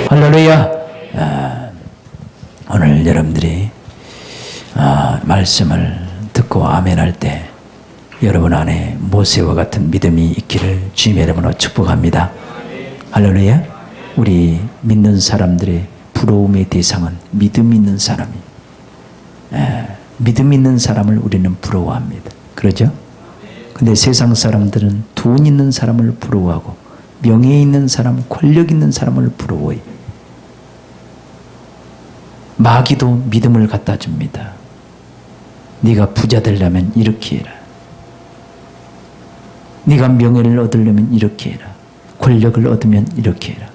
할렐루야. 오늘 여러분들이 말씀을 듣고 아멘 할 때 여러분 안에 모세와 같은 믿음이 있기를 주님의 이름으로 축복합니다. 할렐루야. 우리 믿는 사람들의 부러움의 대상은 믿음 있는 사람이, 믿음 있는 사람을 우리는 부러워합니다. 그러죠? 근데 세상 사람들은 돈 있는 사람을 부러워하고 명예 있는 사람, 권력 있는 사람을 부러워해. 마귀도 믿음을 갖다 줍니다. 네가 부자 되려면 이렇게 해라. 네가 명예를 얻으려면 이렇게 해라. 권력을 얻으면 이렇게 해라.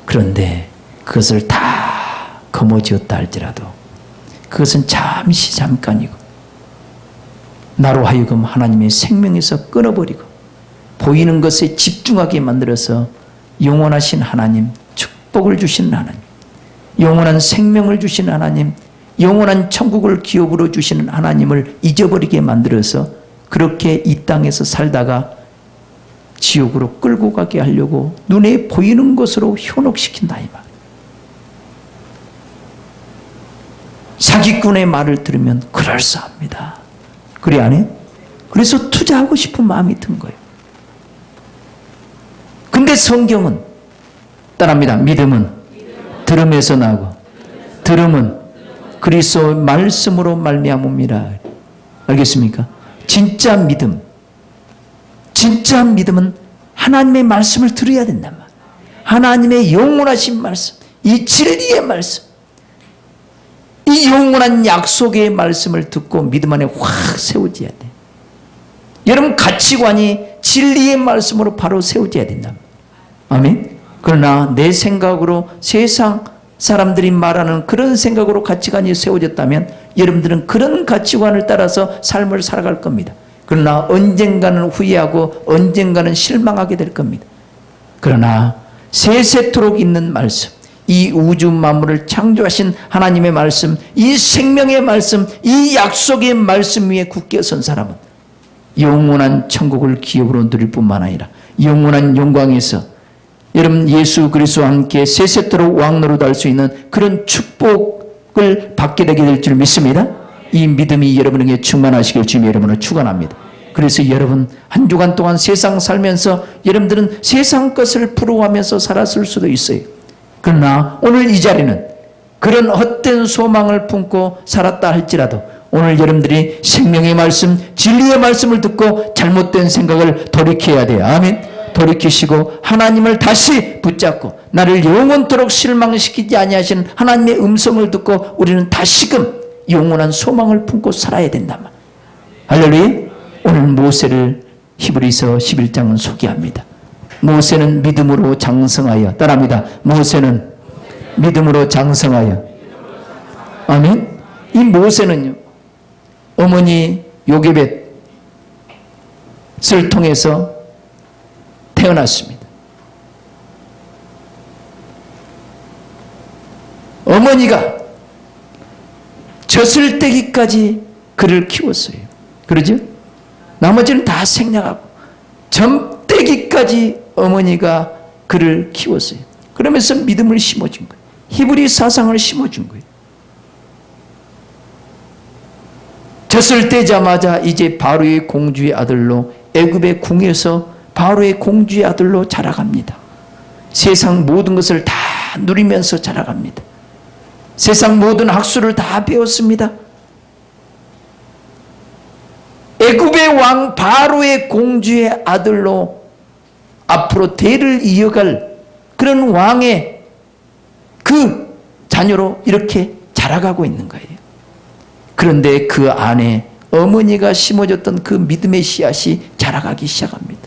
그런데 그것을 다 거머쥐었다 할지라도 그것은 잠깐이고 나로 하여금 하나님의 생명에서 끊어버리고 보이는 것에 집중하게 만들어서 영원하신 하나님, 축복을 주신 하나님, 영원한 생명을 주신 하나님, 영원한 천국을 기업으로 주시는 하나님을 잊어버리게 만들어서 그렇게 이 땅에서 살다가 지옥으로 끌고 가게 하려고 눈에 보이는 것으로 현혹시킨다 이 말. 사기꾼의 말을 들으면 그럴싸합니다. 그래 안 해? 그래서 투자하고 싶은 마음이 든 거예요. 근데 성경은 따라합니다. 믿음은 들음에서 나고 들음은 그리스도의 말씀으로 말미암음이라. 알겠습니까? 진짜 믿음은 하나님의 말씀을 들어야 된단 말이에요. 하나님의 영원하신 말씀, 이 진리의 말씀, 이 영원한 약속의 말씀을 듣고 믿음 안에 확 세워져야 돼. 여러분 가치관이 진리의 말씀으로 바로 세워져야 된다. 아멘. 그러나 내 생각으로 세상 사람들이 말하는 그런 생각으로 가치관이 세워졌다면 여러분들은 그런 가치관을 따라서 삶을 살아갈 겁니다. 그러나 언젠가는 후회하고 언젠가는 실망하게 될 겁니다. 그러나 세세토록 있는 말씀, 이 우주 만물을 창조하신 하나님의 말씀, 이 생명의 말씀, 이 약속의 말씀 위에 굳게 선 사람은 영원한 천국을 기업으로 누릴 뿐만 아니라 영원한 영광에서 여러분 예수 그리스도와 함께 세세토록 왕노릇할 수 있는 그런 축복을 받게 되게 될 줄 믿습니다. 이 믿음이 여러분에게 충만하시길 주님의 이름으로 축원합니다. 그래서 여러분 한 주간 동안 세상 살면서 여러분들은 세상 것을 부러워하면서 살았을 수도 있어요. 그러나 오늘 이 자리는 그런 헛된 소망을 품고 살았다 할지라도 오늘 여러분들이 생명의 말씀, 진리의 말씀을 듣고 잘못된 생각을 돌이켜야 돼요. 아멘. 돌이키시고 하나님을 다시 붙잡고 나를 영원토록 실망시키지 아니하시는 하나님의 음성을 듣고 우리는 다시금 영원한 소망을 품고 살아야 된단 말이에요. 할렐루야. 오늘 모세를 히브리서 11장은 소개합니다. 모세는 믿음으로 장성하여, 따라합니다. 모세는 믿음으로 장성하여. 아멘. 이 모세는요 어머니 요게벳을 통해서 태어났습니다. 어머니가 젖을 떼기까지 그를 키웠어요. 그러죠? 나머지는 다 생략하고 점 떼기까지 어머니가 그를 키웠어요. 그러면서 믿음을 심어준 거예요. 히브리 사상을 심어준 거예요. 젖을 떼자마자 이제 바로의 공주의 아들로 애굽의 궁에서 바로의 공주의 아들로 자라갑니다. 세상 모든 것을 다 누리면서 자라갑니다. 세상 모든 학술을 다 배웠습니다. 애굽의 왕 바로의 공주의 아들로 앞으로 대를 이어갈 그런 왕의 그 자녀로 이렇게 자라가고 있는 거예요. 그런데 그 안에 어머니가 심어줬던 그 믿음의 씨앗이 자라가기 시작합니다.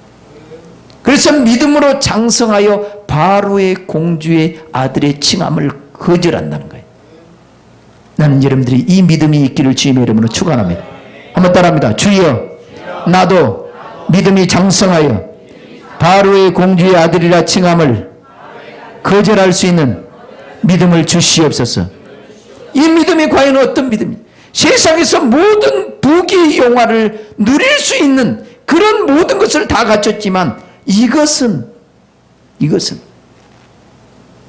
그래서 믿음으로 장성하여 바로의 공주의 아들의 칭함을 거절한다는 거예요. 나는 여러분들이 이 믿음이 있기를 주님의 이름으로 축원합니다. 한번 따라합니다. 주여 나도 믿음이 장성하여 바로의 공주의 아들이라 칭함을 거절할 수 있는 믿음을 주시옵소서. 이 믿음이 과연 어떤 믿음이냐? 세상에서 모든 부귀 영화를 누릴 수 있는 그런 모든 것을 다 갖췄지만 이것은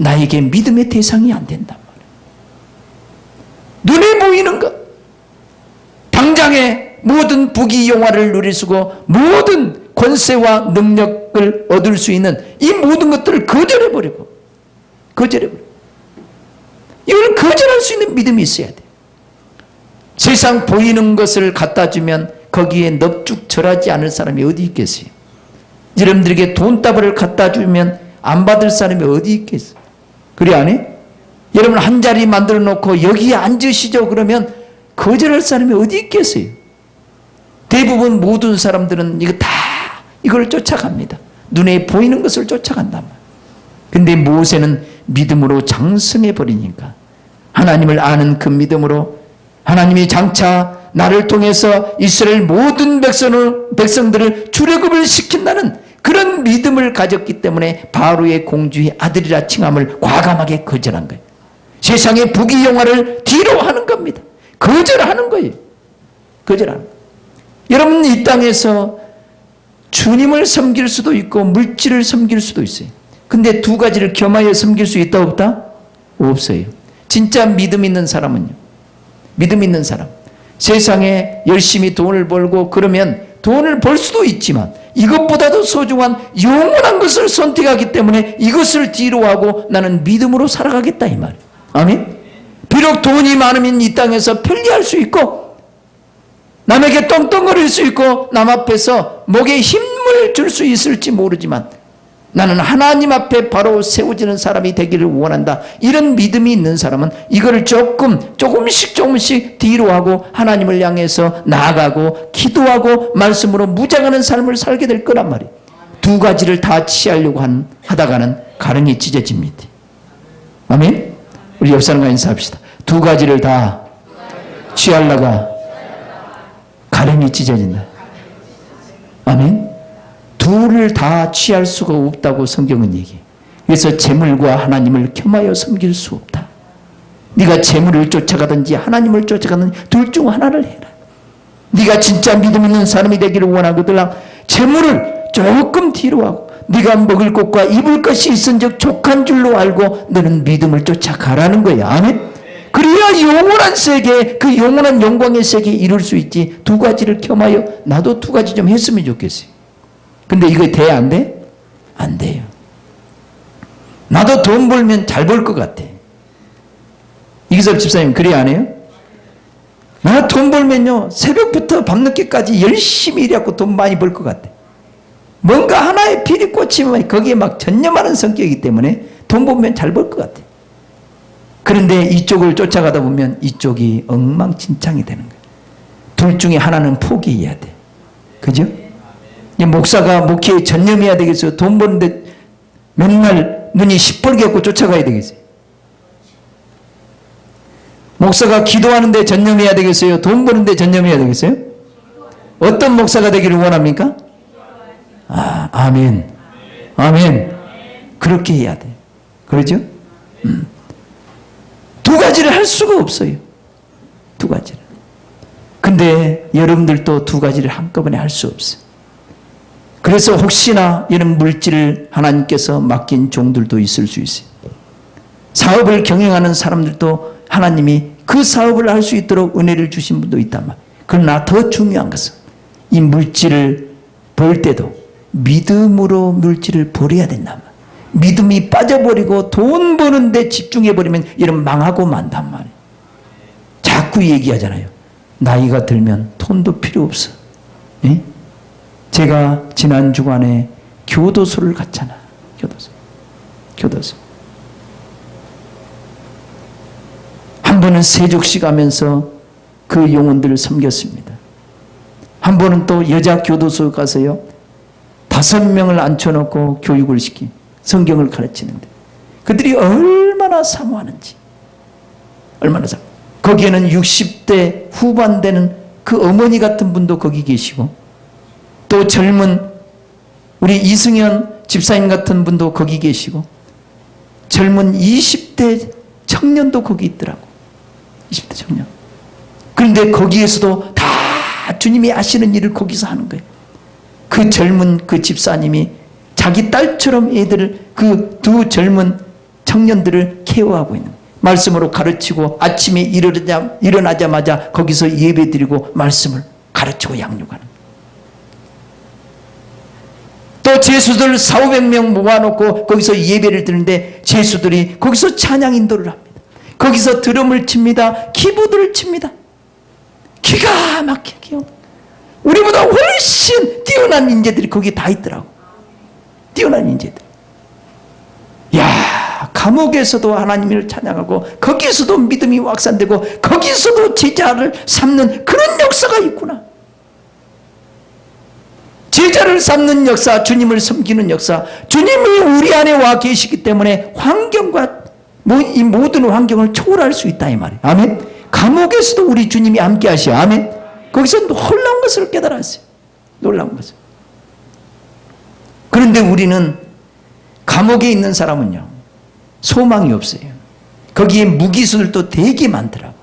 나에게 믿음의 대상이 안 된단 말이에요. 눈에 보이는 것, 당장의 모든 부귀영화를 누릴 수 있고 모든 권세와 능력을 얻을 수 있는 이 모든 것들을 거절해버리고 이걸 거절할 수 있는 믿음이 있어야 돼. 세상 보이는 것을 갖다 주면 거기에 넙죽 절하지 않을 사람이 어디 있겠어요? 여러분들에게 돈다발을 갖다 주면 안 받을 사람이 어디 있겠어요? 그래 안 해? 여러분 한 자리 만들어 놓고 여기에 앉으시죠 그러면 거절할 사람이 어디 있겠어요? 대부분 모든 사람들은 이걸 쫓아갑니다. 눈에 보이는 것을 쫓아간단 말이에요. 근데 모세는 믿음으로 장성해 버리니까 하나님을 아는 그 믿음으로 하나님이 장차 나를 통해서 이스라엘 모든 백성들을 출애굽을 시킨다는 그런 믿음을 가졌기 때문에 바로의 공주의 아들이라 칭함을 과감하게 거절한 거예요. 세상의 부귀영화를 뒤로 하는 겁니다. 거절하는 거예요. 거절하는 거예요. 여러분 이 땅에서 주님을 섬길 수도 있고 물질을 섬길 수도 있어요. 근데 두 가지를 겸하여 섬길 수 있다 없다? 없어요. 진짜 믿음 있는 사람은요. 믿음 있는 사람. 세상에 열심히 돈을 벌고 그러면 돈을 벌 수도 있지만 이것보다도 소중한 영원한 것을 선택하기 때문에 이것을 뒤로 하고 나는 믿음으로 살아가겠다 이 말이에요. 아멘? 비록 돈이 많으면 이 땅에서 편리할 수 있고 남에게 떵떵거릴 수 있고 남 앞에서 목에 힘을 줄 수 있을지 모르지만 나는 하나님 앞에 바로 세워지는 사람이 되기를 원한다. 이런 믿음이 있는 사람은 이거를 조금씩 뒤로 하고 하나님을 향해서 나아가고 기도하고 말씀으로 무장하는 삶을 살게 될 거란 말이에요. 두 가지를 다 취하려고 하다가는 가랑이 찢어집니다. 아멘? 우리 옆 사람과 인사합시다. 두 가지를 다 취하려가 가랑이 찢어진다. 아멘? 둘을 다 취할 수가 없다고 성경은 얘기해요. 그래서 재물과 하나님을 겸하여 섬길 수 없다. 네가 재물을 쫓아가든지 하나님을 쫓아가든지 둘 중 하나를 해라. 네가 진짜 믿음 있는 사람이 되기를 원하거든 재물을 조금 뒤로 하고 네가 먹을 것과 입을 것이 있은즉 족한 줄로 알고 너는 믿음을 쫓아가라는 거야. 아멘? 그래야 영원한 세계, 그 영원한 영광의 세계에 이룰 수 있지. 두 가지를 겸하여 나도 두 가지 좀 했으면 좋겠어요. 근데 이거 돼? 안 돼? 안 돼요. 나도 돈 벌면 잘 벌 것 같아. 이기섭 집사님 그래 안 해요? 나 돈 벌면요 새벽부터 밤늦게까지 열심히 일해갖고 돈 많이 벌 것 같아. 뭔가 하나의 필이 꽂히면 거기에 막 전념하는 성격이기 때문에 돈 벌면 잘 벌 것 같아. 그런데 이쪽을 쫓아가다 보면 이쪽이 엉망진창이 되는 거예요. 둘 중에 하나는 포기해야 돼. 그죠? 목사가 목회에 전념해야 되겠어요? 돈 버는데 맨날 눈이 시뻘게 갖고 쫓아가야 되겠어요? 목사가 기도하는데 전념해야 되겠어요? 돈 버는데 전념해야 되겠어요? 어떤 목사가 되기를 원합니까? 아멘. 아멘. 그렇게 해야 돼. 그러죠? 두 가지를 할 수가 없어요. 두 가지를. 근데 여러분들도 두 가지를 한꺼번에 할 수 없어요. 그래서 혹시나 이런 물질을 하나님께서 맡긴 종들도 있을 수 있어요. 사업을 경영하는 사람들도 하나님이 그 사업을 할 수 있도록 은혜를 주신 분도 있단 말이에요. 그러나 더 중요한 것은 이 물질을 벌 때도 믿음으로 물질을 벌어야 된단 말이에요. 믿음이 빠져버리고 돈 버는데 집중해버리면 이런 망하고 만단 말이에요. 자꾸 얘기하잖아요. 나이가 들면 돈도 필요 없어. 예? 제가 지난 주간에 교도소를 갔잖아. 교도소. 한 번은 세족시 가면서 그 영혼들을 섬겼습니다. 한 번은 또 여자 교도소 가서요 5명을 앉혀놓고 교육을 시킨 성경을 가르치는데 그들이 얼마나 사모하는지 거기에는 60대 후반 되는 그 어머니 같은 분도 거기 계시고 또 젊은 우리 이승현 집사님 같은 분도 거기 계시고 젊은 20대 청년도 거기 있더라고. 20대 청년. 그런데 거기에서도 다 주님이 아시는 일을 거기서 하는 거예요. 그 젊은 그 집사님이 자기 딸처럼 애들을 그 두 젊은 청년들을 케어하고 있는 거예요. 말씀으로 가르치고 아침에 일어나자마자 거기서 예배드리고 말씀을 가르치고 양육하는 거예요. 또 제수들 400~500명 모아놓고 거기서 예배를 드리는데 제수들이 거기서 찬양 인도를 합니다. 거기서 드럼을 칩니다. 키보드를 칩니다. 기가 막히게 우리보다 훨씬 뛰어난 인재들이 거기 다 있더라고. 뛰어난 인재들. 야, 감옥에서도 하나님을 찬양하고 거기서도 믿음이 확산되고 거기서도 제자를 삼는 그런 역사가 있구나. 제자를 삼는 역사, 주님을 섬기는 역사, 주님이 우리 안에 와 계시기 때문에 환경과 이 모든 환경을 초월할 수 있다 이 말이에요. 아멘. 감옥에서도 우리 주님이 함께 하셔. 아멘. 거기서 놀라운 것을 깨달았어요. 놀라운 것을. 그런데 우리는 감옥에 있는 사람은요, 소망이 없어요. 거기에 무기수들도 되게 많더라고.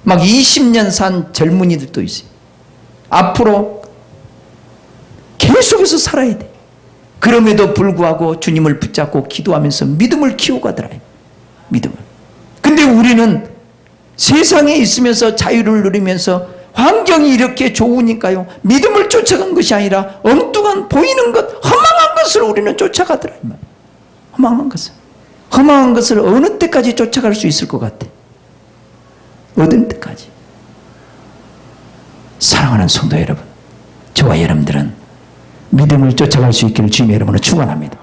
막 20년 산 젊은이들도 있어요. 앞으로 계속해서 살아야 돼. 그럼에도 불구하고 주님을 붙잡고 기도하면서 믿음을 키워가더라. 믿음을. 근데 우리는 세상에 있으면서 자유를 누리면서 환경이 이렇게 좋으니까요, 믿음을 쫓아간 것이 아니라 엉뚱한 보이는 것, 허망한 것을 우리는 쫓아가더라. 허망한 것을 어느 때까지 쫓아갈 수 있을 것 같아? 어느 때까지? 사랑하는 성도 여러분, 저와 여러분들은 믿음을 쫓아갈 수 있기를 주님의 이름으로 축원합니다.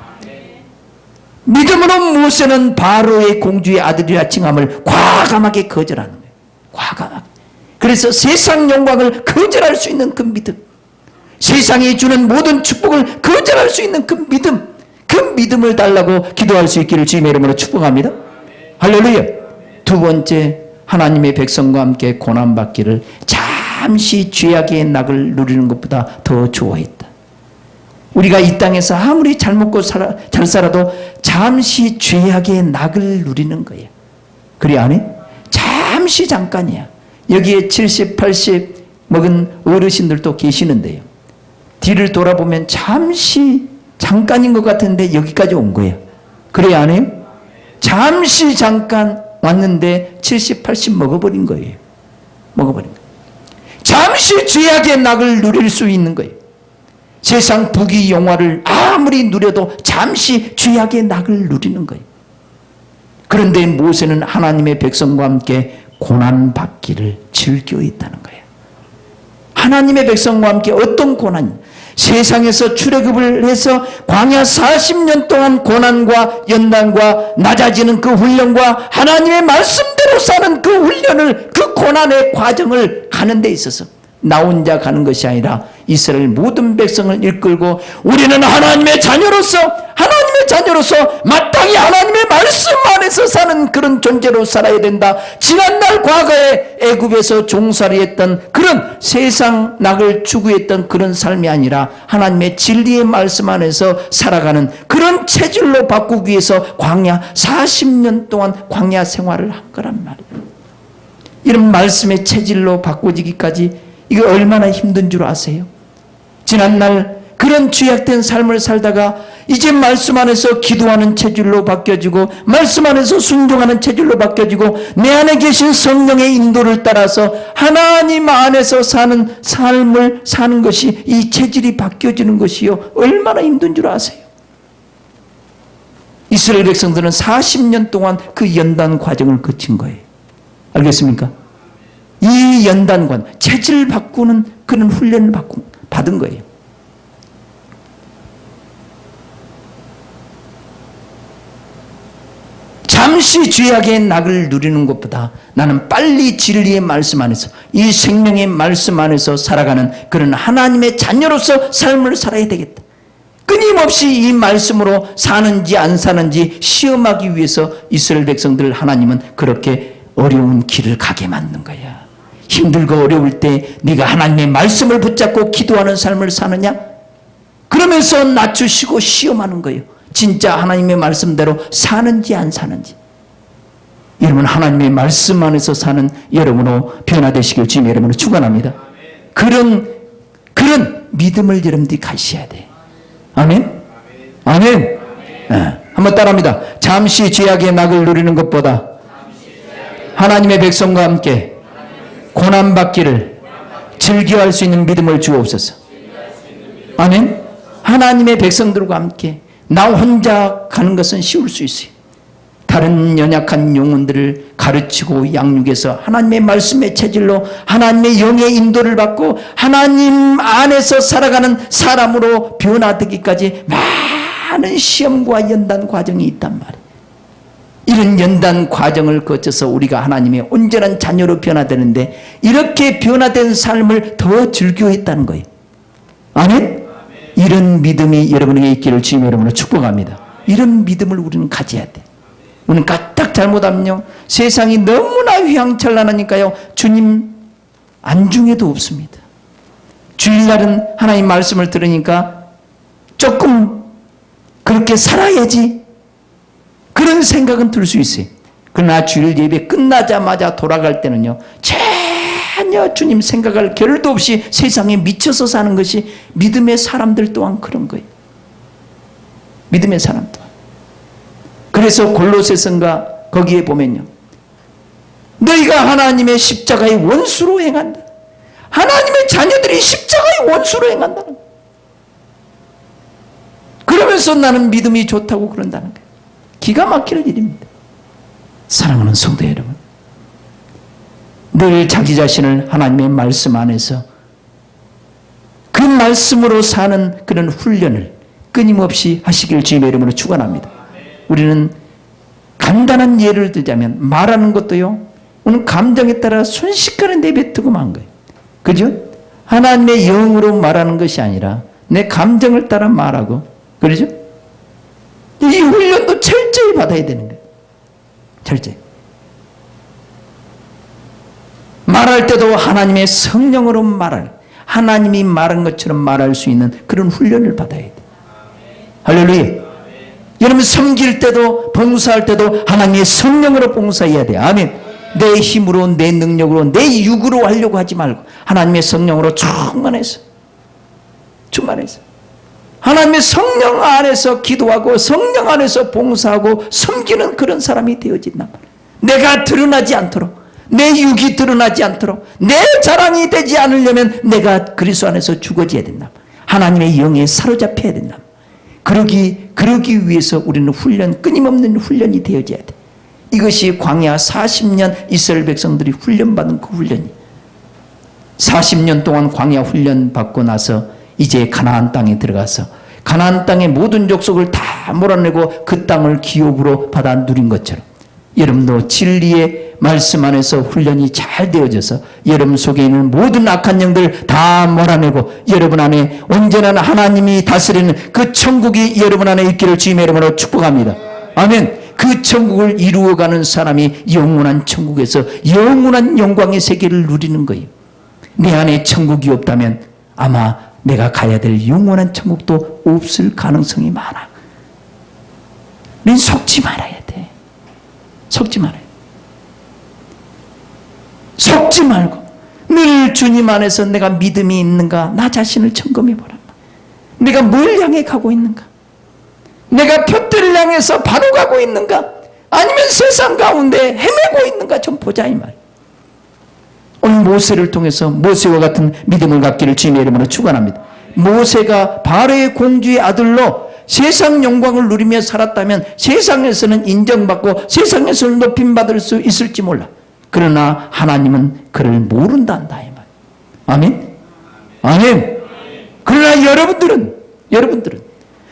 믿음으로 모세는 바로의 공주의 아들이라 칭함을 과감하게 거절하는 거예요. 과감하게. 그래서 세상 영광을 거절할 수 있는 그 믿음, 세상이 주는 모든 축복을 거절할 수 있는 그 믿음, 그 믿음을 달라고 기도할 수 있기를 주님의 이름으로 축복합니다. 할렐루야. 두 번째, 하나님의 백성과 함께 고난받기를 잠시 죄악의 낙을 누리는 것보다 더 좋아했다. 우리가 이 땅에서 아무리 잘 먹고 잘 살아도 잠시 죄악의 낙을 누리는 거예요. 그래 안 해? 잠시 잠깐이야. 여기에 70, 80 먹은 어르신들도 계시는데요. 뒤를 돌아보면 잠깐인 것 같은데 여기까지 온 거예요. 그래 안 해요? 잠시 잠깐 왔는데 70, 80 먹어버린 거예요. 먹어버린 거예요. 잠시 죄악의 낙을 누릴 수 있는 거예요. 세상 부귀 영화를 아무리 누려도 잠시 죄악의 낙을 누리는 거예요. 그런데 모세는 하나님의 백성과 함께 고난받기를 즐겨 있다는 거예요. 하나님의 백성과 함께 어떤 고난? 세상에서 출애굽을 해서 광야 40년 동안 고난과 연단과 낮아지는 그 훈련과 하나님의 말씀대로 사는 그 훈련을, 그 고난의 과정을 가는 데 있어서 나 혼자 가는 것이 아니라 이스라엘 모든 백성을 이끌고 우리는 하나님의 자녀로서 마땅히 하나님의 말씀 안에서 사는 그런 존재로 살아야 된다. 지난날 과거에 애굽에서 종살이 했던 그런 세상 낙을 추구했던 그런 삶이 아니라 하나님의 진리의 말씀 안에서 살아가는 그런 체질로 바꾸기 위해서 광야 40년 동안 광야 생활을 한 거란 말이에요. 이런 말씀의 체질로 바꿔지기까지 이거 얼마나 힘든 줄 아세요? 지난날 그런 죄악된 삶을 살다가 이제 말씀 안에서 기도하는 체질로 바뀌어지고 말씀 안에서 순종하는 체질로 바뀌어지고 내 안에 계신 성령의 인도를 따라서 하나님 안에서 사는 삶을 사는 것이 이 체질이 바뀌어지는 것이요, 얼마나 힘든 줄 아세요? 이스라엘 백성들은 40년 동안 그 연단 과정을 거친 거예요. 알겠습니까? 이 연단관, 체질을 바꾸는 그런 훈련을 받은 거예요. 잠시 죄악의 낙을 누리는 것보다 나는 빨리 진리의 말씀 안에서, 이 생명의 말씀 안에서 살아가는 그런 하나님의 자녀로서 삶을 살아야 되겠다. 끊임없이 이 말씀으로 사는지 안 사는지 시험하기 위해서 이스라엘 백성들을 하나님은 그렇게 어려운 길을 가게 만든 거야. 힘들고 어려울 때 네가 하나님의 말씀을 붙잡고 기도하는 삶을 사느냐? 그러면서 낮추시고 시험하는 거예요. 진짜 하나님의 말씀대로 사는지 안 사는지. 여러분, 하나님의 말씀 안에서 사는 여러분으로 변화되시길 주님의 이름으로 축원합니다. 그런 믿음을 여러분들이 가셔야 돼. 아멘? 아멘? 한번 따라합니다. 잠시 죄악의 낙을 누리는 것보다 하나님의 백성과 함께 고난받기를 즐겨할 수 있는 믿음을 주옵소서. 아멘. 하나님의 백성들과 함께 나 혼자 가는 것은 쉬울 수 있어요. 다른 연약한 영혼들을 가르치고 양육해서 하나님의 말씀의 체질로 하나님의 영의 인도를 받고 하나님 안에서 살아가는 사람으로 변화되기까지 많은 시험과 연단 과정이 있단 말이에요. 이런 연단 과정을 거쳐서 우리가 하나님의 온전한 자녀로 변화되는데 이렇게 변화된 삶을 더 즐겨했다는 거예요. 아멘? 이런 믿음이 여러분에게 있기를 주님의 이름으로 축복합니다. 이런 믿음을 우리는 가져야 돼. 우리는 까딱 잘못하면요, 세상이 너무나 휘황찬란하니까요, 주님 안중에도 없습니다. 주일날은 하나님 말씀을 들으니까 조금 그렇게 살아야지, 그런 생각은 들 수 있어요. 그러나 주일 예배 끝나자마자 돌아갈 때는요, 전혀 주님 생각할 겨를도 없이 세상에 미쳐서 사는 것이 믿음의 사람들 또한 그런 거예요. 믿음의 사람들. 그래서 골로새서인가 거기에 보면요, 너희가 하나님의 십자가의 원수로 행한다. 하나님의 자녀들이 십자가의 원수로 행한다는 거예요. 그러면서 나는 믿음이 좋다고 그런다는 거예요. 기가 막힐 일입니다. 사랑하는 성도 여러분, 늘 자기 자신을 하나님의 말씀 안에서 그 말씀으로 사는 그런 훈련을 끊임없이 하시길 주님의 이름으로 축원합니다. 우리는 간단한 예를 들자면 말하는 것도요, 오늘 감정에 따라 순식간에 내뱉고 만 거예요. 그죠? 하나님의 영으로 말하는 것이 아니라 내 감정을 따라 말하고, 그러죠? 이 훈련도 철저히 받아야 되는 거예요. 철저히. 말할 때도 하나님의 성령으로 말할, 하나님이 말한 것처럼 말할 수 있는 그런 훈련을 받아야 돼요. 할렐루야. 여러분 섬길 때도 봉사할 때도 하나님의 성령으로 봉사해야 돼요. 아멘. 내 힘으로, 내 능력으로, 내 육으로 하려고 하지 말고 하나님의 성령으로 충만해서 하나님의 성령 안에서 기도하고 성령 안에서 봉사하고 섬기는 그런 사람이 되어진단 말이에요. 내가 드러나지 않도록, 내 육이 드러나지 않도록, 내 자랑이 되지 않으려면 내가 그리스도 안에서 죽어져야 된다. 하나님의 영에 사로잡혀야 된다. 그러기 위해서 우리는 끊임없는 훈련이 되어져야 돼. 이것이 광야 40년 이스라엘 백성들이 훈련받은 그 훈련이. 40년 동안 광야 훈련 받고 나서 이제 가나안 땅에 들어가서 가나안 땅의 모든 족속을 다 몰아내고 그 땅을 기업으로 받아 누린 것처럼 여러분도 진리의 말씀 안에서 훈련이 잘 되어져서 여러분 속에 있는 모든 악한 영들 다 몰아내고 여러분 안에 온전한 하나님이 다스리는 그 천국이 여러분 안에 있기를 주님의 이름으로 축복합니다. 아멘. 그 천국을 이루어가는 사람이 영원한 천국에서 영원한 영광의 세계를 누리는 거예요. 내 안에 천국이 없다면 아마 내가 가야 될 영원한 천국도 없을 가능성이 많아. 우린 속지 말아야 돼. 속지 말아야 돼. 속지 말고 늘 주님 안에서 내가 믿음이 있는가, 나 자신을 점검해 보란 말이야. 내가 뭘 향해 가고 있는가? 내가 표대를 향해서 바로 가고 있는가? 아니면 세상 가운데 헤매고 있는가 좀 보자 이 말이야. 오늘 모세를 통해서 모세와 같은 믿음을 갖기를 주님의 이름으로 축원합니다. 모세가 바로의 공주의 아들로 세상 영광을 누리며 살았다면 세상에서는 인정받고 세상에서는 높임받을 수 있을지 몰라. 그러나 하나님은 그를 모른단다 이 말. 아멘. 아멘. 그러나 여러분들은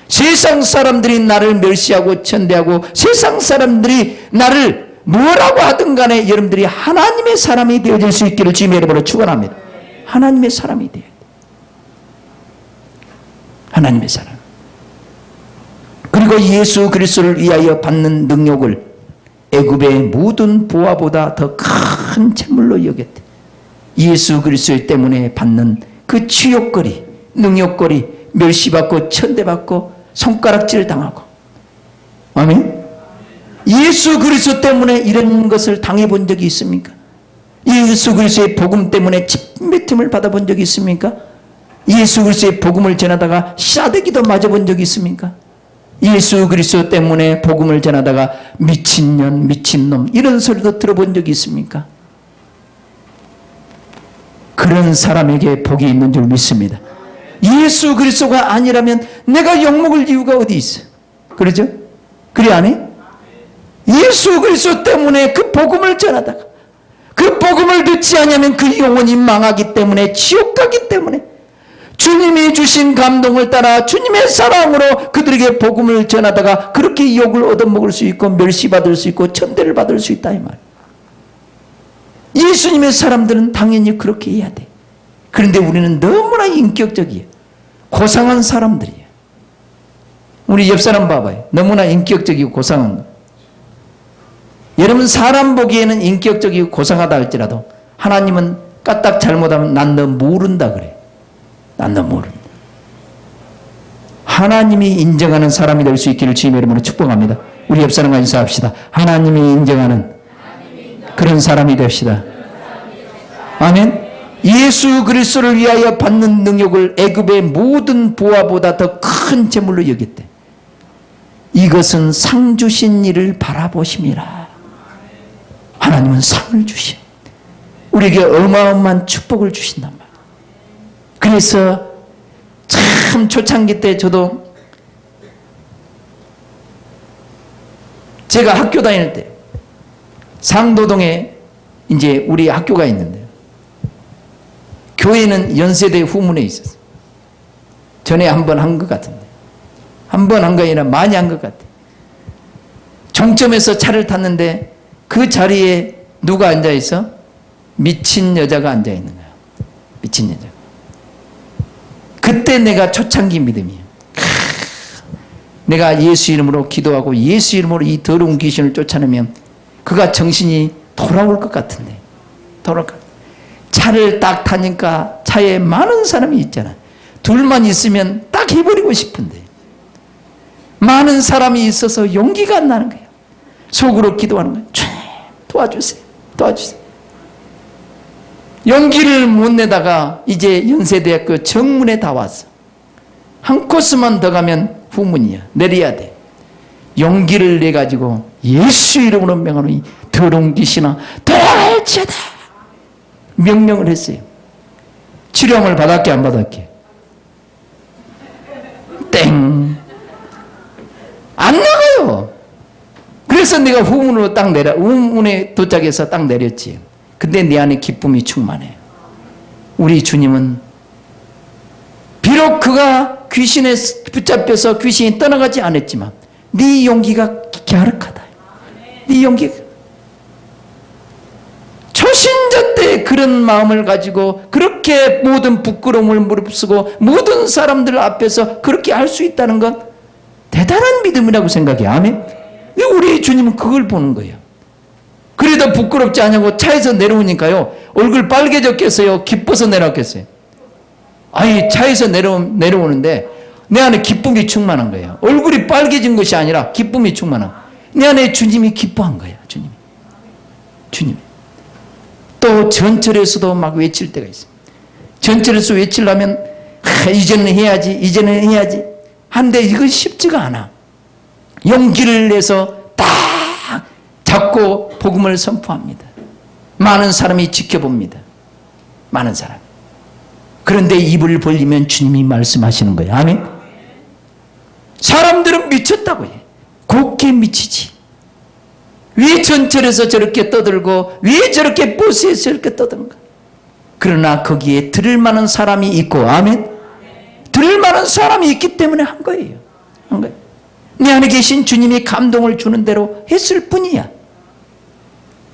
세상 사람들이 나를 멸시하고 천대하고 세상 사람들이 나를 뭐라고 하든 간에 여러분들이 하나님의 사람이 되어질 수 있기를 주님의 이름으로 축원합니다. 하나님의 사람이 되어야 돼. 하나님의 사람. 그리고 예수 그리스도를 위하여 받는 능력을 애굽의 모든 보화보다 더 큰 재물로 여겼대. 예수 그리스도 때문에 받는 그 치욕거리, 능욕거리, 멸시받고 천대받고 손가락질 당하고. 아멘. 예수 그리스도 때문에 이런 것을 당해본 적이 있습니까? 예수 그리스도의 복음 때문에 침뱉음을 받아본 적이 있습니까? 예수 그리스도의 복음을 전하다가 싸대기도 맞아본 적이 있습니까? 예수 그리스도 때문에 복음을 전하다가 미친년, 미친놈 이런 소리도 들어본 적이 있습니까? 그런 사람에게 복이 있는 줄 믿습니다. 예수 그리스도가 아니라면 내가 욕먹을 이유가 어디 있어? 그러죠? 그래 안 해? 예수 그리스도 때문에 그 복음을 전하다가 그 복음을 듣지 않으면 그 영혼이 망하기 때문에 지옥 가기 때문에 주님이 주신 감동을 따라 주님의 사랑으로 그들에게 복음을 전하다가 그렇게 욕을 얻어먹을 수 있고 멸시받을 수 있고 천대를 받을 수 있다 이 말. 예수님의 사람들은 당연히 그렇게 해야 돼. 그런데 우리는 너무나 인격적이에요. 고상한 사람들이에요. 우리 옆 사람 봐봐요. 너무나 인격적이고 고상한 거. 여러분 사람 보기에는 인격적이고 고상하다 할지라도 하나님은 까딱 잘못하면 난 너 모른다 그래. 난 너 모른다. 하나님이 인정하는 사람이 될 수 있기를 주님의 이름으로 축복합니다. 우리 옆 사람과 인사합시다. 하나님이 인정하는 그런 사람이 됩시다. 아멘. 예수 그리스도를 위하여 받는 능력을 애굽의 모든 부하보다 더 큰 재물로 여겼대. 이것은 상 주신 이를 바라보심이라. 하나님은 상을 주신 우리에게 어마어마한 축복을 주신단 말이에요. 그래서 참 초창기 때 저도 제가 학교 다닐 때 상도동에 이제 우리 학교가 있는데요. 교회는 연세대 후문에 있었어요. 전에 한 번 한 것 같은데. 한 번 한 거 아니라 많이 한 것 같아요. 종점에서 차를 탔는데 그 자리에 누가 앉아있어? 미친 여자가 앉아있는 거야. 미친 여자. 그때 내가 초창기 믿음이에요. 내가 예수 이름으로 기도하고 예수 이름으로 이 더러운 귀신을 쫓아내면 그가 정신이 돌아올 것 같은데. 돌아올 것 같은데. 차를 딱 타니까 차에 많은 사람이 있잖아. 둘만 있으면 딱 해버리고 싶은데 많은 사람이 있어서 용기가 안 나는 거예요. 속으로 기도하는 거예요. 도와주세요. 도와주세요. 용기를 못 내다가 이제 연세대학교 정문에 다 왔어. 한 코스만 더 가면 후문이야. 내려야 돼. 용기를 내가지고 예수 이름으로 명하노니 더러운 귀신아 돌아갈지어다 명령을 했어요. 치료함을 받았게 안 받았게? 땡. 안 나가요. 그래서 내가 후문에 도착해서 딱 내렸지. 근데 내 안에 기쁨이 충만해. 우리 주님은 비록 그가 귀신에 붙잡혀서 귀신이 떠나가지 않았지만 네 용기가 갸륵하다. 네 용기가 초신자 때 그런 마음을 가지고 그렇게 모든 부끄러움을 무릅쓰고 모든 사람들 앞에서 그렇게 할 수 있다는 건 대단한 믿음이라고 생각해요. 아멘. 우리 주님은 그걸 보는 거예요. 그래도 부끄럽지 않냐고 차에서 내려오니까요. 얼굴 빨개졌겠어요? 기뻐서 내려왔겠어요? 아니 차에서 내려오는데 내 안에 기쁨이 충만한 거예요. 얼굴이 빨개진 것이 아니라 기쁨이 충만한 거예요. 내 안에 주님이 기뻐한 거예요. 주님이. 또 전철에서도 막 외칠 때가 있어요. 전철에서 외치려면 이제는 해야지 한데 이건 쉽지가 않아. 용기를 내서 딱 잡고 복음을 선포합니다. 많은 사람이 지켜봅니다. 많은 사람. 그런데 입을 벌리면 주님이 말씀하시는 거예요. 아멘. 사람들은 미쳤다고 해. 곱게 미치지. 왜 전철에서 저렇게 떠들고 왜 저렇게 버스에서 저렇게 떠드는가. 그러나 거기에 들을 만한 사람이 있고 아멘. 들을 만한 사람이 있기 때문에 한 거예요. 한 거예요. 내 안에 계신 주님이 감동을 주는 대로 했을 뿐이야.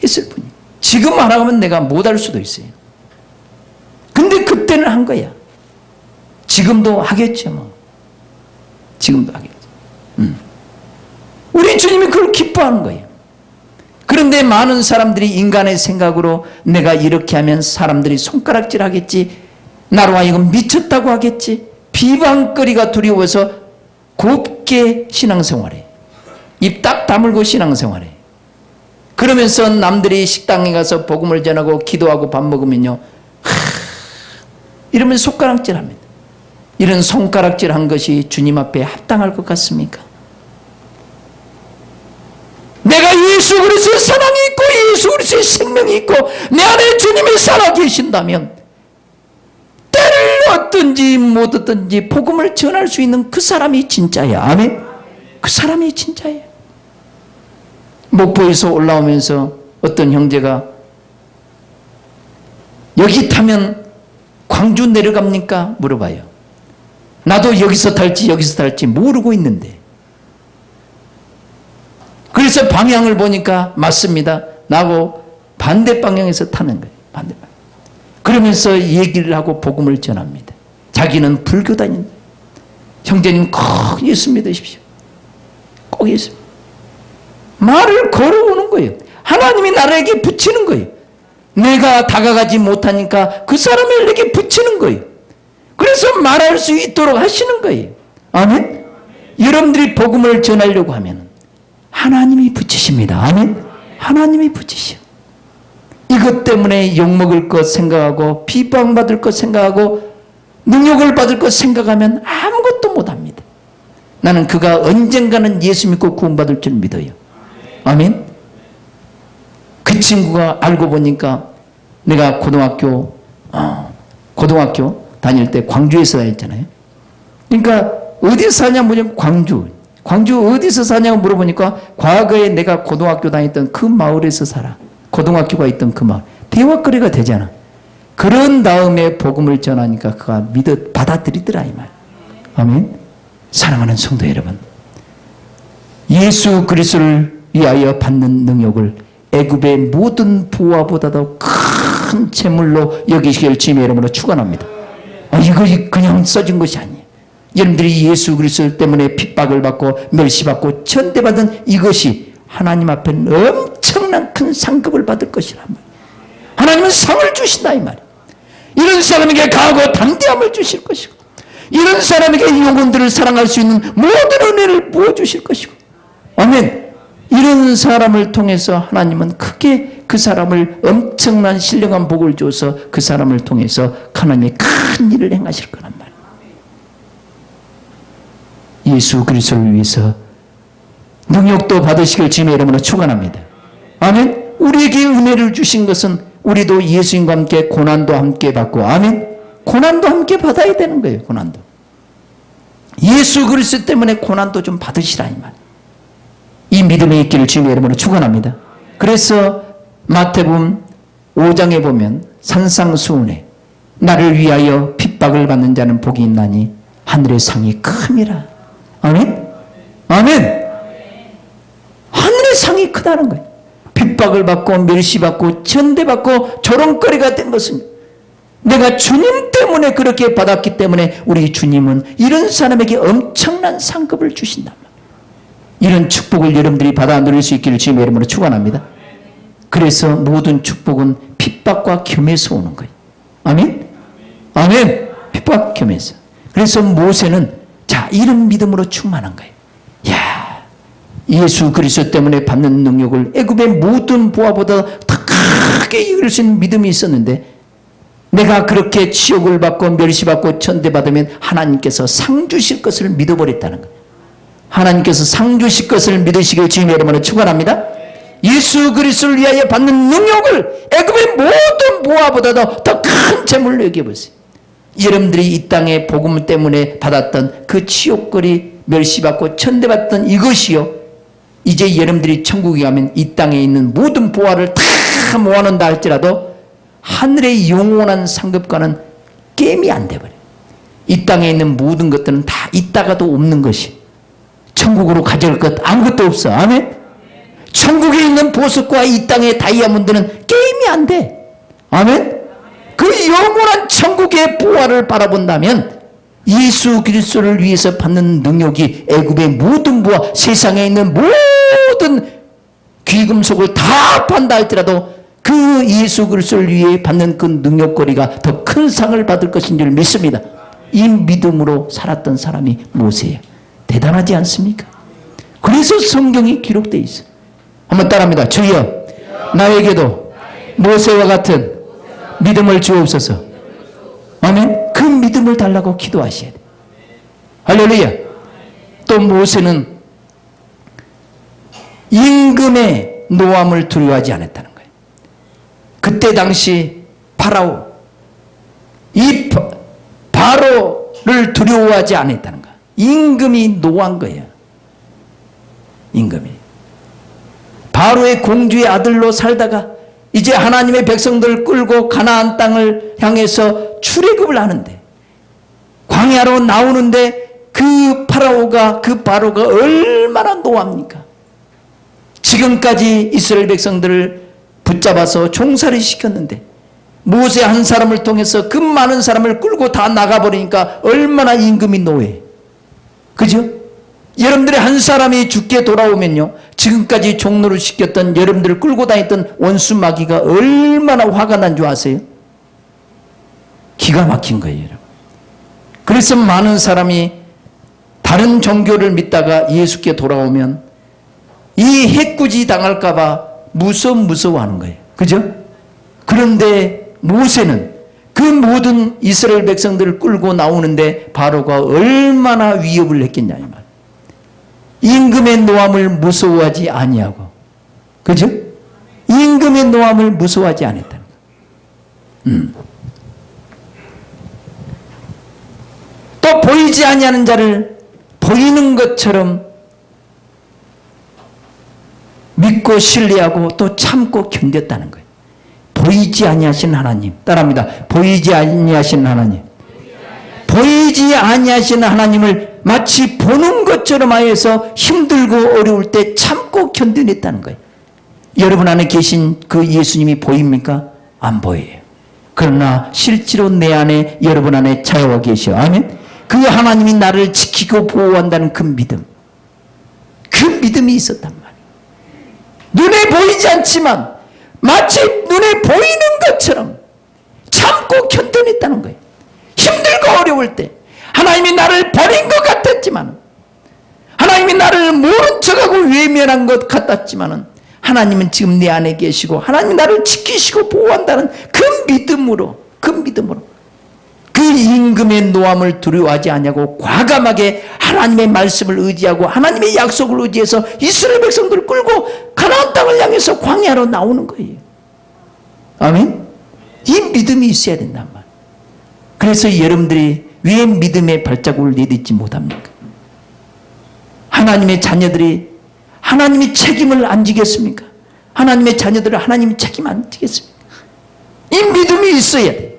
했을 뿐이야. 지금 안 하면 내가 못할 수도 있어요. 근데 그때는 한 거야. 지금도 하겠죠 뭐. 지금도 하겠죠. 우리 주님이 그걸 기뻐하는 거예요. 그런데 많은 사람들이 인간의 생각으로 내가 이렇게 하면 사람들이 손가락질 하겠지. 나로 하여금 미쳤다고 하겠지. 비방거리가 두려워서 곱게 신앙생활해. 입 딱 다물고 신앙생활해. 그러면서 남들이 식당에 가서 복음을 전하고 기도하고 밥 먹으면요. 이러면 손가락질합니다. 이런 손가락질한 것이 주님 앞에 합당할 것 같습니까? 믿고 내 안에 주님이 살아계신다면 때를 얻든지 못 얻든지 복음을 전할 수 있는 그 사람이 진짜야. 아멘. 그 사람이 진짜예요. 목포에서 올라오면서 어떤 형제가 여기 타면 광주 내려갑니까? 물어봐요. 나도 여기서 탈지 모르고 있는데. 그래서 방향을 보니까 맞습니다. 나하고 반대 방향에서 타는 거예요. 반대 방향. 그러면서 얘기를 하고 복음을 전합니다. 자기는 불교 다닌다. 형제님 꼭 예수 믿으십시오. 꼭 예수. 말을 걸어오는 거예요. 하나님이 나에게 붙이는 거예요. 내가 다가가지 못하니까 그 사람을 내게 붙이는 거예요. 그래서 말할 수 있도록 하시는 거예요. 아멘. 여러분들이 복음을 전하려고 하면 하나님이 붙이십니다. 아멘. 하나님이 붙이셔. 이것 때문에 욕먹을 것 생각하고 비방받을 것 생각하고 능욕을 받을 것 생각하면 아무것도 못합니다. 나는 그가 언젠가는 예수 믿고 구원받을 줄 믿어요. 아멘. 그 친구가 알고 보니까 내가 고등학교 다닐 때 광주에서 다녔잖아요. 그러니까 어디서 사냐 물으면 광주 어디서 사냐고 물어보니까 과거에 내가 고등학교 다녔던 그 마을에서 살아. 고등학교가 있던 그 마을. 대화거리가 되잖아. 그런 다음에 복음을 전하니까 그가 받아들이더라 이 말. 아멘. 사랑하는 성도 여러분, 예수 그리스도를 위하여 받는 능력을 애굽의 모든 부와보다도 큰 재물로 여기시길 주님의 이름으로 축원합니다. 이거 그냥 써진 것이 아니에요. 여러분들이 예수 그리스도 때문에 핍박을 받고 멸시받고 천대받은 이것이 하나님 앞에는 엄청난 큰 상급을 받을 것이란 말이에요. 하나님은 상을 주신다 이 말이에요. 이런 사람에게 강하고 담대함을 주실 것이고 이런 사람에게 영혼들을 사랑할 수 있는 모든 은혜를 부어주실 것이고 아멘. 이런 사람을 통해서 하나님은 크게 그 사람을 엄청난 신령한 복을 줘서 그 사람을 통해서 하나님의 큰 일을 행하실 거란 말이에요. 예수 그리스도를 위해서 능력도 받으시길 주님의 이름으로 축원합니다. 아멘. 우리에게 은혜를 주신 것은 우리도 예수님과 함께 고난도 함께 받고 아멘. 고난도 함께 받아야 되는 거예요. 고난도. 예수 그리스도 때문에 고난도 좀 받으시라 이 말. 이 믿음이 있기를 주님의 이름으로 축원합니다. 그래서 마태복음 5장에 보면 산상수훈에 나를 위하여 핍박을 받는 자는 복이 있나니 하늘의 상이 큼이라. 아멘. 아멘. 하늘의 상이 크다는 거예요. 핍박을 받고 멸시받고 천대받고 조롱거리가 된 것은 내가 주님 때문에 그렇게 받았기 때문에 우리 주님은 이런 사람에게 엄청난 상급을 주신단 말이에요. 이런 축복을 여러분들이 받아 누릴 수 있기를 주님의 이름으로 축원합니다. 그래서 모든 축복은 핍박과 겸해서 오는 거예요. 아멘. 아멘. 핍박 겸해서. 그래서 모세는 자 이런 믿음으로 충만한 거예요. 야, 예수 그리스도 때문에 받는 능력을 애굽의 모든 부하보다 더 크게 이길 수 있는 믿음이 있었는데 내가 그렇게 치욕을 받고 멸시받고 천대받으면 하나님께서 상 주실 것을 믿어버렸다는 거예요. 하나님께서 상 주실 것을 믿으시길 주님의 이름으로 축원합니다. 예수 그리스도를 위하여 받는 능력을 애굽의 모든 부하보다도 더 큰 재물로 여겨보세요. 여러분들이 이 땅에 복음 때문에 받았던 그 치욕거리 멸시받고 천대받던 이것이요 이제 여러분들이 천국에 가면 이 땅에 있는 모든 부하를 다 모아놓는다 할지라도 하늘의 영원한 상급과는 게임이 안 돼버려요. 이 땅에 있는 모든 것들은 다 있다가도 없는 것이 천국으로 가져갈 것 아무것도 없어. 아멘. 천국에 있는 보석과 이 땅의 다이아몬드는 게임이 안 돼. 아멘. 그 영원한 천국의 부활을 바라본다면 예수 그리스도를 위해서 받는 능력이 애굽의 모든 부와 세상에 있는 모든 귀금속을 다 판다 할지라도 그 예수 그리스도를 위해 받는 그 능력거리가 더 큰 상을 받을 것인 줄 믿습니다. 이 믿음으로 살았던 사람이 모세예요. 대단하지 않습니까? 그래서 성경이 기록되어 있어요. 한번 따라합니다. 주여 나에게도 모세와 같은 믿음을 주옵소서. 아멘. 그 믿음을 달라고 기도하셔야 돼요. 할렐루야. 또 모세는 임금의 노함을 두려워하지 않았다는 거예요. 그때 당시 파라오, 이 바로를 두려워하지 않았다는 거야. 임금이 노한 거예요. 임금이. 바로의 공주의 아들로 살다가 이제 하나님의 백성들을 끌고 가나안 땅을 향해서 출애굽을 하는데, 광야로 나오는데 그 파라오가, 그 바로가 얼마나 노합니까? 지금까지 이스라엘 백성들을 붙잡아서 종살이 시켰는데 모세 한 사람을 통해서 그 많은 사람을 끌고 다 나가버리니까 얼마나 임금이 노해. 그죠? 여러분들의 한 사람이 죽게 돌아오면요, 지금까지 종로를 시켰던 여러분들을 끌고 다녔던 원수 마귀가 얼마나 화가 난 줄 아세요? 기가 막힌 거예요, 여러분. 그래서 많은 사람이 다른 종교를 믿다가 예수께 돌아오면 이 해꾸지 당할까봐 무서워하는 거예요. 그죠? 그런데 모세는 그 모든 이스라엘 백성들을 끌고 나오는데 바로가 얼마나 위협을 했겠냐 이 말. 임금의 노함을 무서워하지 아니하고, 그죠? 임금의 노함을 무서워하지 않았다는 거예요. 또 보이지 아니하는 자를 보이는 것처럼 믿고 신뢰하고 또 참고 견뎠다는 거예요. 보이지 아니하신 하나님. 따라합니다. 보이지 아니하신 하나님. 보이지 아니하신 하나님을 마치 보는 것처럼 하여서 힘들고 어려울 때 참고 견뎌냈다는 거예요. 여러분 안에 계신 그 예수님이 보입니까? 안 보여요. 그러나 실제로 내 안에, 여러분 안에 자유와 계셔. 아멘. 그 하나님이 나를 지키고 보호한다는 그 믿음, 그 믿음이 있었단 말이에요. 눈에 보이지 않지만 마치 눈에 보이는 것처럼 참고 견뎌냈다는 거예요. 힘들고 어려울 때 하나님이 나를 버린 것 같았지만, 하나님이 나를 모른 척하고 외면한 것 같았지만 하나님은 지금 내 안에 계시고 하나님이 나를 지키시고 보호한다는 그 믿음으로 그 임금의 노함을 두려워하지 않냐고 과감하게 하나님의 말씀을 의지하고 하나님의 약속을 의지해서 이스라엘 백성들을 끌고 가나안 땅을 향해서 광야로 나오는 거예요. 아멘? 이 믿음이 있어야 된단 말이에요. 그래서 여러분들이 왜 믿음의 발자국을 내딛지 못합니까? 하나님의 자녀들이 하나님이 책임을 안 지겠습니까? 하나님의 자녀들을 하나님이 책임 안 지겠습니까? 이 믿음이 있어야 돼.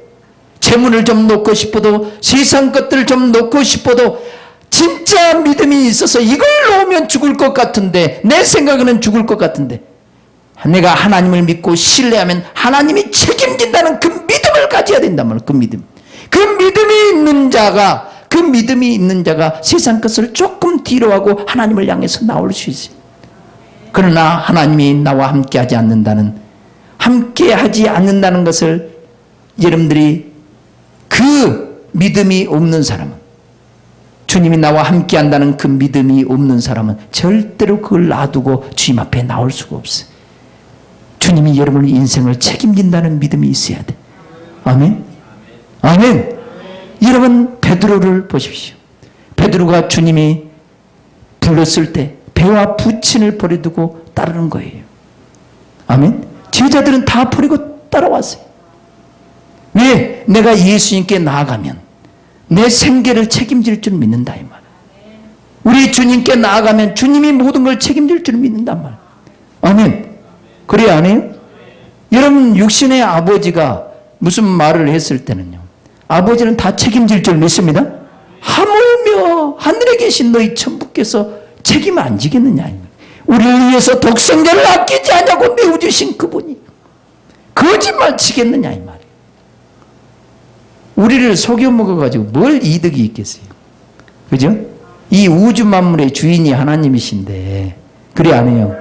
재물을 좀 놓고 싶어도, 세상 것들을 좀 놓고 싶어도 진짜 믿음이 있어서 이걸 놓으면 죽을 것 같은데, 내 생각에는 죽을 것 같은데 내가 하나님을 믿고 신뢰하면 하나님이 책임진다는 그 믿음을 가져야 된단 말이에요. 그 믿음. 그 믿음이 있는 자가 세상 것을 조금 뒤로 하고 하나님을 향해서 나올 수 있어요. 그러나 하나님이 나와 함께하지 않는다는 것을 여러분들이, 그 믿음이 없는 사람은, 주님이 나와 함께한다는 그 믿음이 없는 사람은 절대로 그걸 놔두고 주님 앞에 나올 수가 없어요. 주님이 여러분의 인생을 책임진다는 믿음이 있어야 돼. 아멘? 아멘? 여러분 베드로를 보십시오. 베드로가 주님이 불렀을 때 배와 부친을 버려두고 따르는 거예요. 아멘? 제자들은 다 버리고 따라왔어요. 왜? 내가 예수님께 나아가면 내 생계를 책임질 줄 믿는다 이 말. 우리 주님께 나아가면 주님이 모든 걸 책임질 줄 믿는단 말. 아멘. 그래 안 해요? 여러분 육신의 아버지가 무슨 말을 했을 때는요, 아버지는 다 책임질 줄 믿습니다. 하물며 하늘에 계신 너희 천부께서 책임 안 지겠느냐. 우리를 위해서 독생자를 아끼지 않냐고 내어주신 그분이 거짓말 치겠느냐 이 말이에요. 우리를 속여 먹어가지고 뭘 이득이 있겠어요. 그죠? 이 우주 만물의 주인이 하나님이신데, 그래 안 해요?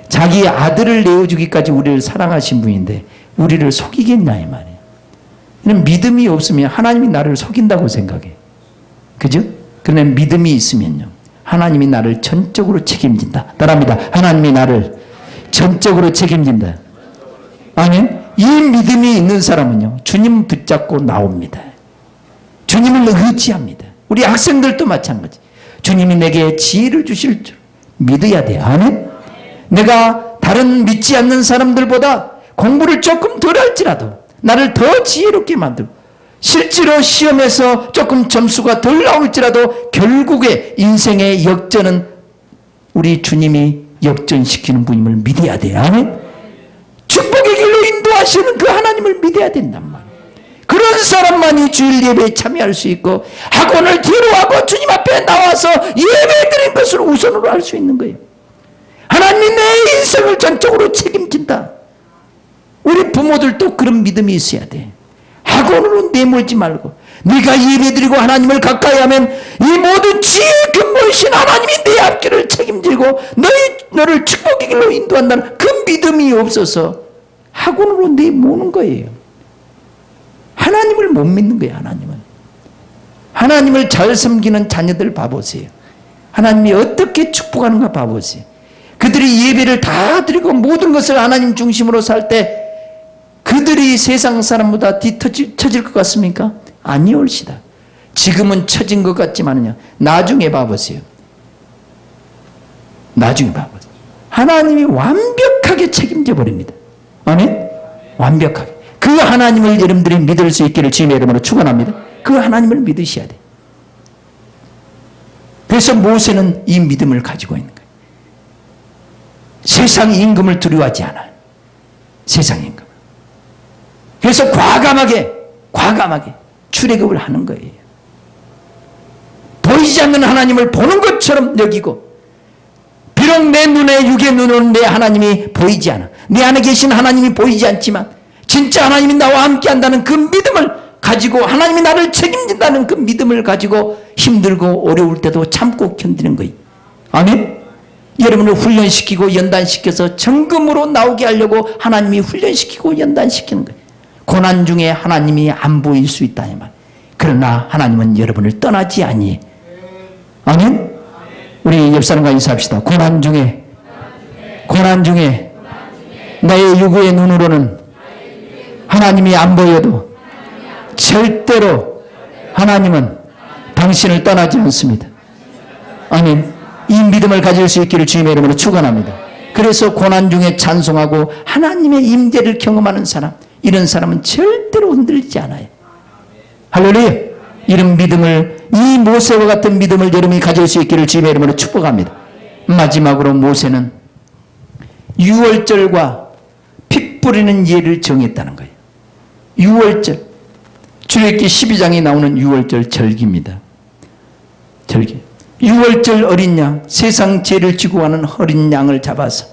자기 아들을 내어주기까지 우리를 사랑하신 분인데 우리를 속이겠냐 이 말이에요. 믿음이 없으면 하나님이 나를 속인다고 생각해. 그죠? 그런데 믿음이 있으면요, 하나님이 나를 전적으로 책임진다. 따라합니다. 하나님이 나를 전적으로 책임진다. 아멘? 이 믿음이 있는 사람은요, 주님 붙잡고 나옵니다. 주님을 의지합니다. 우리 학생들도 마찬가지. 주님이 내게 지혜를 주실 줄 믿어야 돼요. 아멘? 내가 다른 믿지 않는 사람들보다 공부를 조금 덜 할지라도 나를 더 지혜롭게 만들고 실제로 시험에서 조금 점수가 덜 나올지라도 결국에 인생의 역전은 우리 주님이 역전시키는 분임을 믿어야 돼요. 아멘. 축복의 길로 인도하시는 그 하나님을 믿어야 된단 말이에요. 그런 사람만이 주일 예배에 참여할 수 있고 학원을 뒤로 하고 주님 앞에 나와서 예배 드린 것을 우선으로 할 수 있는 거예요. 하나님이 내 인생을 전적으로 책임진다. 우리 부모들도 그런 믿음이 있어야 돼. 학원으로 내몰지 말고 네가 예배드리고 하나님을 가까이 하면 이 모든 지혜의 근본이신 하나님이 내 앞길을 책임지고 너를 축복의 길로 인도한다는 그 믿음이 없어서 학원으로 내모는 거예요. 하나님을 못 믿는 거예요. 하나님을 잘 섬기는 자녀들 봐보세요. 하나님이 어떻게 축복하는가 봐보세요. 그들이 예배를 다 드리고 모든 것을 하나님 중심으로 살 때 그들이 세상 사람보다 뒤처질 것 같습니까? 아니올시다. 지금은 처진 것 같지만요. 나중에 봐보세요. 하나님이 완벽하게 책임져 버립니다. 아멘? 완벽하게. 그 하나님을 여러분들이 믿을 수 있기를 주님의 이름으로 축원합니다. 그 하나님을 믿으셔야 돼. 그래서 모세는 이 믿음을 가지고 있는 거예요. 세상 임금을 두려워하지 않아요. 세상 임금. 그래서 과감하게 출애굽을 하는 거예요. 보이지 않는 하나님을 보는 것처럼 여기고, 비록 내 눈에 육의 눈으로는 내 하나님이 보이지 않아. 내 안에 계신 하나님이 보이지 않지만 진짜 하나님이 나와 함께 한다는 그 믿음을 가지고, 하나님이 나를 책임진다는 그 믿음을 가지고 힘들고 어려울 때도 참고 견디는 거예요. 아멘? 여러분을 훈련시키고 연단시켜서 정금으로 나오게 하려고 하나님이 훈련시키고 연단시키는 거예요. 고난 중에 하나님이 안 보일 수 있다 이 말. 그러나 하나님은 여러분을 떠나지 아니에요. 아멘? 우리 옆 사람과 인사합시다. 고난 중에 나의 육의 눈으로는 하나님이 안 보여도 절대로 하나님은 당신을 떠나지 않습니다. 아멘. 이 믿음을 가질 수 있기를 주님의 이름으로 축원합니다. 그래서 고난 중에 찬송하고 하나님의 임재를 경험하는 사람, 이런 사람은 절대로 흔들리지 않아요. 할렐루야. 이런 믿음을, 이 모세와 같은 믿음을 여러분이 가질 수 있기를 주님의 이름으로 축복합니다. 마지막으로 모세는 유월절과 피 뿌리는 예를 정했다는 거예요. 유월절, 출애굽기 12장에 나오는 유월절 절기입니다. 절기. 유월절 어린 양, 세상 죄를 지고 가는 어린 양을 잡아서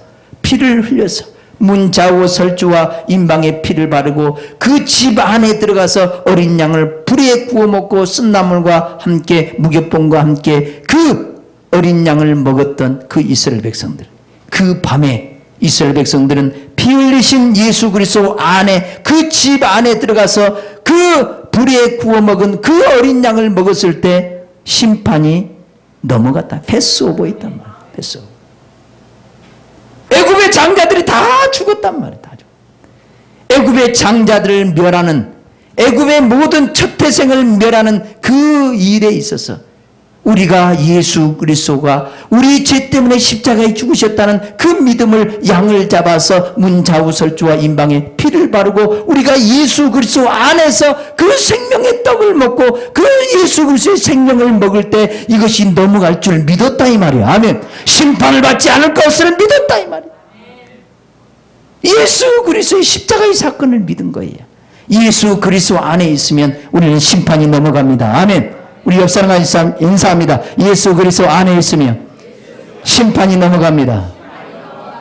피를 흘려서 문 좌우 설주와 임방에 피를 바르고 그 집 안에 들어가서 어린 양을 불에 구워 먹고 쓴나물과 함께 무교봉과 함께 그 어린 양을 먹었던 그 이스라엘 백성들, 그 밤에 이스라엘 백성들은 피 흘리신 예수 그리스도 안에, 그 집 안에 들어가서 그 불에 구워 먹은 그 어린 양을 먹었을 때 심판이 넘어갔다. 패스오버 있단 말이야. 패스오버. 애굽의 장자들이 다 죽었단 말이야. 다 죽었다. 애굽의 장자들을 멸하는, 애굽의 모든 첫 태생을 멸하는 그 일에 있어서 우리가 예수 그리스도가 우리 죄 때문에 십자가에 죽으셨다는 그 믿음을, 양을 잡아서 문 좌우 설주와 임방에 피를 바르고 우리가 예수 그리스도 안에서 그 생명의 떡을 먹고 그 예수 그리스도의 생명을 먹을 때 이것이 넘어갈 줄 믿었다 이 말이야. 아멘. 심판을 받지 않을 것을 믿었다 이 말이야. 예수 그리스도의 십자가의 사건을 믿은 거예요. 예수 그리스도 안에 있으면 우리는 심판이 넘어갑니다. 아멘. 우리 옆 사람과 인사합니다. 예수 그리스도 안에 있으면 심판이 넘어갑니다.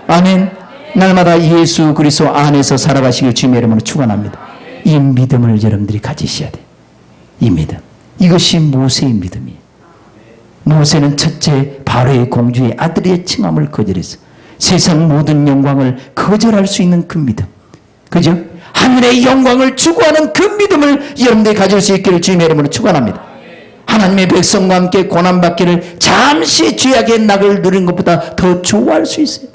아멘. 날마다 예수 그리스도 안에서 살아가시길 주님의 이름으로 축원합니다. 이 믿음을 여러분들이 가지셔야 돼요. 이 믿음. 이것이 모세의 믿음이에요. 모세는 첫째 바로의 공주의 아들의 칭함을 거절했어. 세상 모든 영광을 거절할 수 있는 그 믿음. 그죠? 하늘의 영광을 추구하는 그 믿음을 여러분들이 가질 수 있기를 주님의 이름으로 축원합니다. 하나님의 백성과 함께 고난받기를 잠시 죄악의 낙을 누리는 것보다 더 좋아할 수 있어요.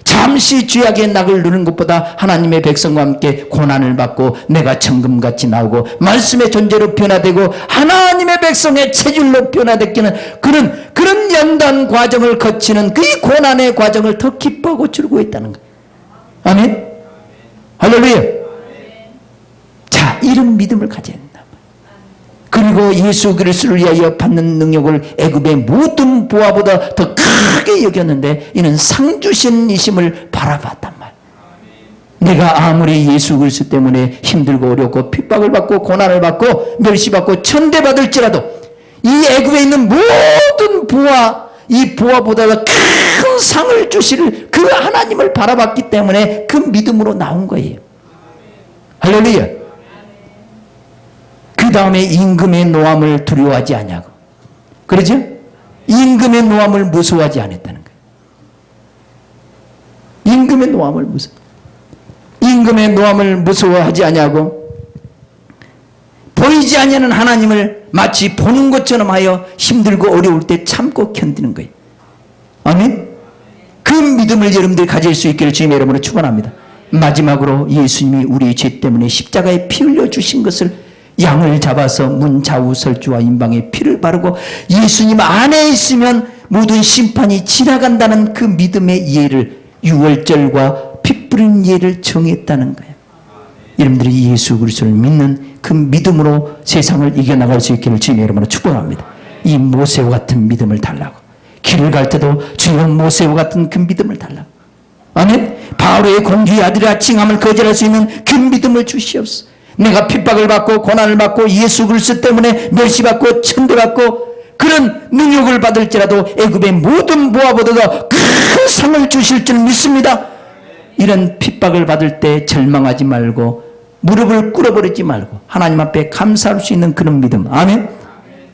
잠시 죄악의 낙을 누리는 것보다 하나님의 백성과 함께 고난을 받고 내가 천금같이 나오고 말씀의 존재로 변화되고 하나님의 백성의 체질로 변화되기는 그런 연단 과정을 거치는 그 고난의 과정을 더 기뻐하고 즐거워했다는 거예요. 아멘. 할렐루야. 자, 이런 믿음을 가져야 된다. 그리고 예수 그리스도를 위하여 받는 능력을 애굽의 모든 보화보다 더 크게 여겼는데 이는 상 주신 이심을 바라봤단 말이야. 내가 아무리 예수 그리스도 때문에 힘들고 어렵고 핍박을 받고 고난을 받고 멸시받고 천대받을지라도 이 애굽에 있는 모든 보화, 이 보화보다 더 큰 상을 주실 그 하나님을 바라봤기 때문에 그 믿음으로 나온 거예요. 할렐루야. 그 다음에 임금의 노함을 두려워하지 아니하고, 그러죠? 임금의 노함을 무서워하지 않았다는 거예요. 임금의 노함을 임금의 노함을 무서워하지 아니하고 보이지 아니하는 하나님을 마치 보는 것처럼 하여 힘들고 어려울 때 참고 견디는 거예요. 아멘. 그 믿음을 여러분들이 가질 수 있기를 주님의 이름으로 축원합니다. 마지막으로 예수님이 우리의 죄 때문에 십자가에 피 흘려 주신 것을 양을 잡아서 문 좌우설주와 임방에 피를 바르고 예수님 안에 있으면 모든 심판이 지나간다는 그 믿음의 이해를, 유월절과 피 뿌린 이해를 정했다는 거예요. 여러분들이 예수 그리스도를 믿는 그 믿음으로 세상을 이겨나갈 수 있기를 주님의 이름으로 축복합니다. 이 모세와 같은 믿음을 달라고, 길을 갈 때도 주여 모세와 같은 그 믿음을 달라고, 아멘. 바로의 공주의 아들이라 칭함을 거절할 수 있는 그 믿음을 주시옵소서. 내가 핍박을 받고 고난을 받고 예수 그리스도 때문에 멸시받고 천대받고 그런 능력을 받을지라도 애굽의 모든 보화보다 더 큰 상을 주실 줄 믿습니다. 이런 핍박을 받을 때 절망하지 말고 무릎을 꿇어버리지 말고 하나님 앞에 감사할 수 있는 그런 믿음. 아멘.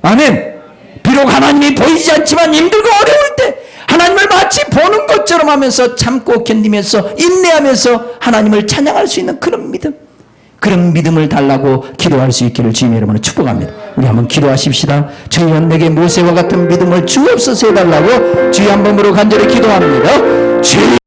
아멘. 비록 하나님이 보이지 않지만 힘들고 어려울 때 하나님을 마치 보는 것처럼 하면서 참고 견디면서 인내하면서 하나님을 찬양할 수 있는 그런 믿음, 그런 믿음을 달라고 기도할 수 있기를 주님의 이름으로 축복합니다. 우리 한번 기도하십시다. 주여 내게 모세와 같은 믿음을 주옵소서 해달라고 주여 한 번으로 간절히 기도합니다. 주여